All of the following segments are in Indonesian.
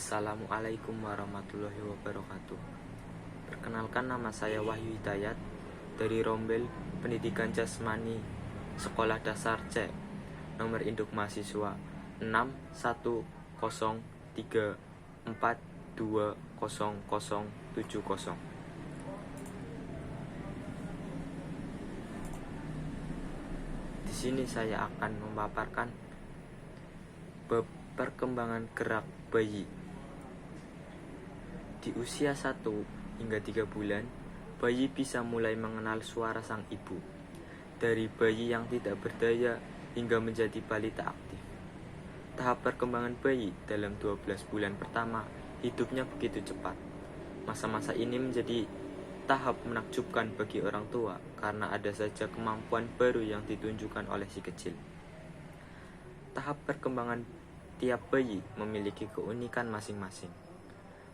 Assalamualaikum warahmatullahi wabarakatuh. Perkenalkan, nama saya Wahyu Hidayat dari Rombel Pendidikan Jasmani Sekolah Dasar C. Nomor induk mahasiswa 61034200070. Di sini saya akan memaparkan perkembangan gerak bayi. Di usia 1 hingga 3 bulan, bayi bisa mulai mengenal suara sang ibu. Dari bayi yang tidak berdaya hingga menjadi balita aktif. Tahap perkembangan bayi dalam 12 bulan pertama hidupnya begitu cepat. Masa-masa ini menjadi tahap menakjubkan bagi orang tua karena ada saja kemampuan baru yang ditunjukkan oleh si kecil. Tahap perkembangan tiap bayi memiliki keunikan masing-masing.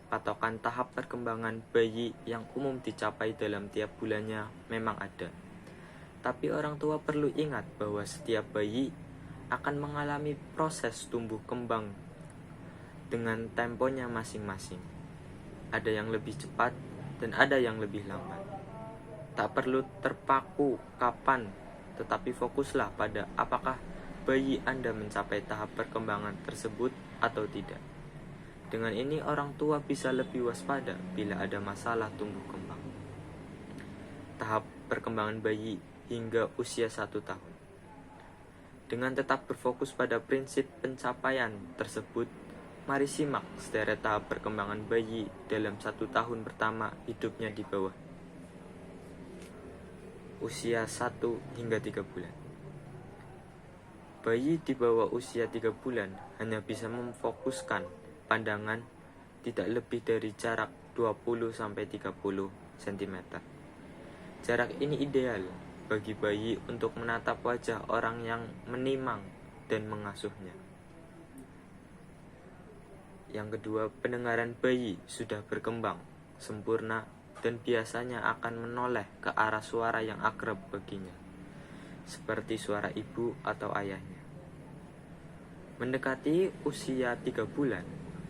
Patokan tahap perkembangan bayi yang umum dicapai dalam tiap bulannya memang ada. Tapi orang tua perlu ingat bahwa setiap bayi akan mengalami proses tumbuh kembang dengan temponya masing-masing. Ada yang lebih cepat dan ada yang lebih lambat. Tak perlu terpaku kapan, tetapi fokuslah pada apakah bayi Anda mencapai tahap perkembangan tersebut atau tidak. Dengan ini orang tua bisa lebih waspada bila ada masalah tumbuh kembang. Tahap perkembangan bayi hingga usia 1 tahun. Dengan tetap berfokus pada prinsip pencapaian tersebut, mari simak sederet tahap perkembangan bayi dalam 1 tahun pertama hidupnya di bawah usia 1 hingga 3 bulan. Bayi di bawah usia 3 bulan hanya bisa memfokuskan pandangan tidak lebih dari jarak 20-30 cm. Jarak ini ideal bagi bayi untuk menatap wajah orang yang menimang dan mengasuhnya. Yang kedua, pendengaran bayi sudah berkembang sempurna dan biasanya akan menoleh ke arah suara yang akrab baginya, seperti suara ibu atau ayahnya. Mendekati usia 3 bulan,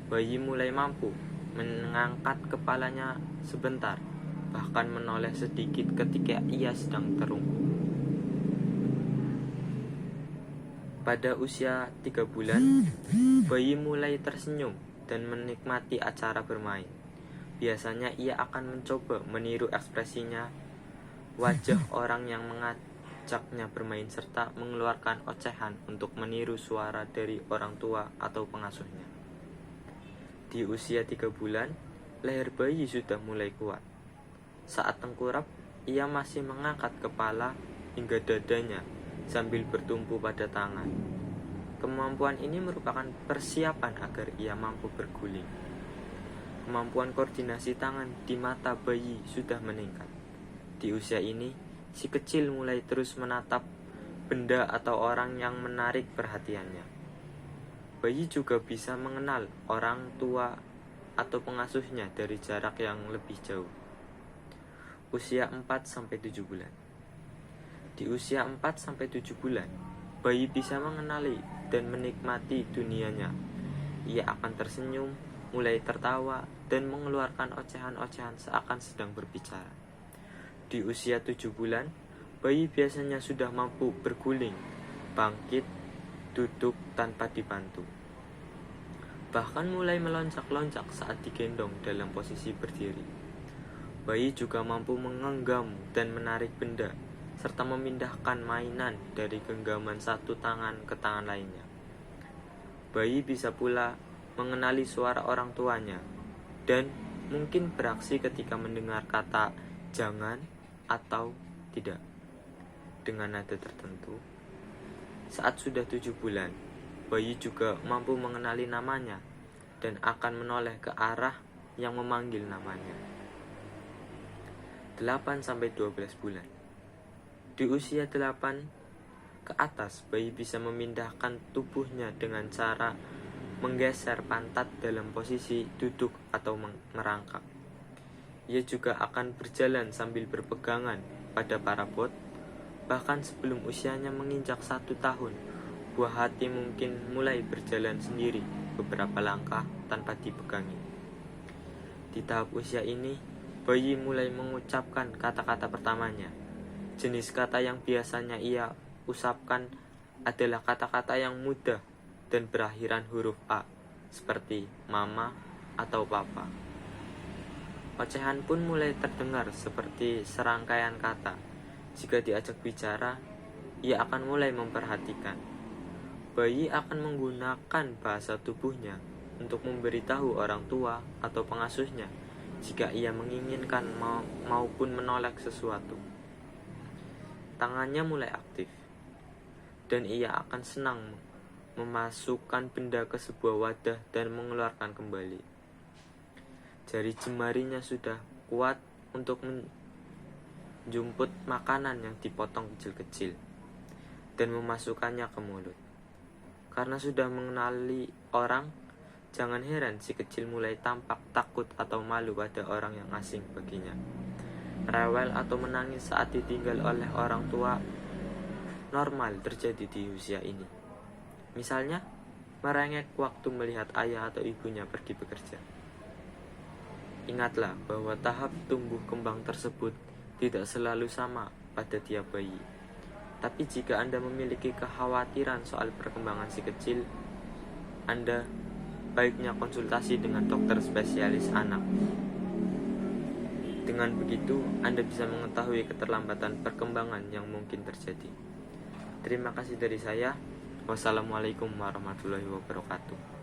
bayi mulai mampu mengangkat kepalanya sebentar, bahkan menoleh sedikit ketika ia sedang terungkuk. Pada usia 3 bulan, bayi mulai tersenyum dan menikmati acara bermain. Biasanya ia akan mencoba meniru ekspresinya, wajah orang yang mengajaknya bermain serta mengeluarkan ocehan untuk meniru suara dari orang tua atau pengasuhnya. Di usia 3 bulan, leher bayi sudah mulai kuat. Saat tengkurap, ia masih mengangkat kepala hingga dadanya sambil bertumpu pada tangan. Kemampuan ini merupakan persiapan agar ia mampu berguling. Kemampuan koordinasi tangan di mata bayi sudah meningkat. Di usia ini, si kecil mulai terus menatap benda atau orang yang menarik perhatiannya. Bayi juga bisa mengenal orang tua atau pengasuhnya dari jarak yang lebih jauh. Usia 4-7 bulan. Di usia 4-7 bulan, bayi bisa mengenali dan menikmati dunianya. Ia akan tersenyum, mulai tertawa, dan mengeluarkan ocehan-ocehan seakan sedang berbicara. Di usia 7 bulan, bayi biasanya sudah mampu berguling, bangkit, duduk tanpa dibantu. Bahkan mulai melonjak-lonjak saat digendong dalam posisi berdiri. Bayi juga mampu menggenggam dan menarik benda, serta memindahkan mainan dari genggaman satu tangan ke tangan lainnya. Bayi bisa pula mengenali suara orang tuanya, dan mungkin beraksi ketika mendengar kata jangan atau tidak dengan nada tertentu. Saat sudah 7 bulan, bayi juga mampu mengenali namanya dan akan menoleh ke arah yang memanggil namanya. 8-12 bulan. Di usia 8 ke atas, bayi bisa memindahkan tubuhnya dengan cara menggeser pantat dalam posisi duduk atau merangkak. Ia juga akan berjalan sambil berpegangan pada parabot. Bahkan sebelum usianya menginjak 1 tahun, buah hati mungkin mulai berjalan sendiri beberapa langkah tanpa dipegangi. Di tahap usia ini, bayi mulai mengucapkan kata-kata pertamanya. Jenis kata yang biasanya ia usapkan adalah kata-kata yang mudah dan berakhiran huruf A, seperti mama atau papa. Ocehan pun mulai terdengar seperti serangkaian kata. Jika diajak bicara, ia akan mulai memperhatikan. Bayi akan menggunakan bahasa tubuhnya untuk memberitahu orang tua atau pengasuhnya jika ia menginginkan maupun menolak sesuatu. Tangannya mulai aktif, dan ia akan senang memasukkan benda ke sebuah wadah dan mengeluarkan kembali. Jari jemarinya sudah kuat untuk menjemput makanan yang dipotong kecil-kecil dan memasukkannya ke mulut. Karena sudah mengenali orang, jangan heran si kecil mulai tampak takut atau malu pada orang yang asing baginya. Rewel atau menangis saat ditinggal oleh orang tua normal terjadi di usia ini. Misalnya, merengek waktu melihat ayah atau ibunya pergi bekerja. Ingatlah bahwa tahap tumbuh kembang tersebut tidak selalu sama pada tiap bayi. Tapi jika Anda memiliki kekhawatiran soal perkembangan si kecil, Anda baiknya konsultasi dengan dokter spesialis anak. Dengan begitu, Anda bisa mengetahui keterlambatan perkembangan yang mungkin terjadi. Terima kasih dari saya. Wassalamualaikum warahmatullahi wabarakatuh.